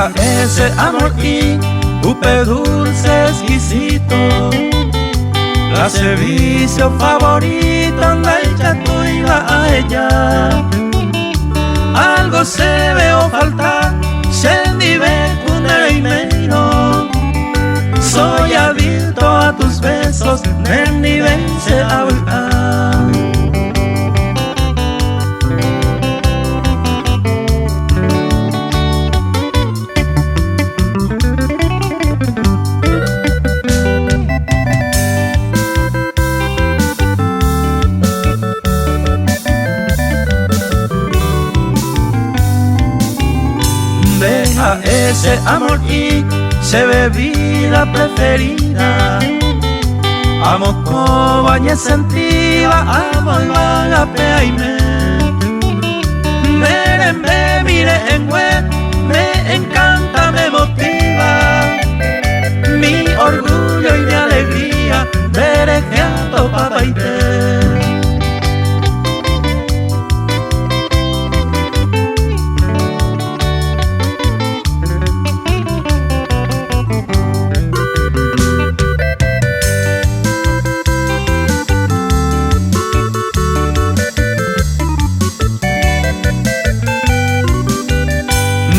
Deja ese amor y upe dulce exquisito, la servicio favorito anda hecha tu iba a ella. Algo se veo faltar, se nivel primeiro. Soy adicto a tus besos, nel nivel se habla. Deja ese amor y se bebida preferida. Amo cobaña sentiva, amo y vagapea y me mire en web, me encanta, me motiva. Mi orgullo y mi alegría, berejeando papá y te.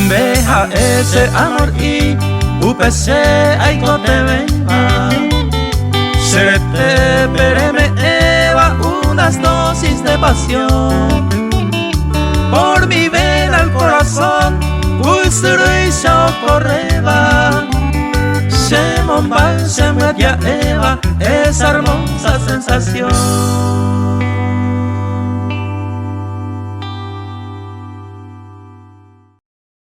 Deja ese amor y UPC ay no te venga. Se te pereme eva unas dosis de pasión. Por mi vena al corazón, y socorreba. Se monban, se media eva, esa hermosa sensación.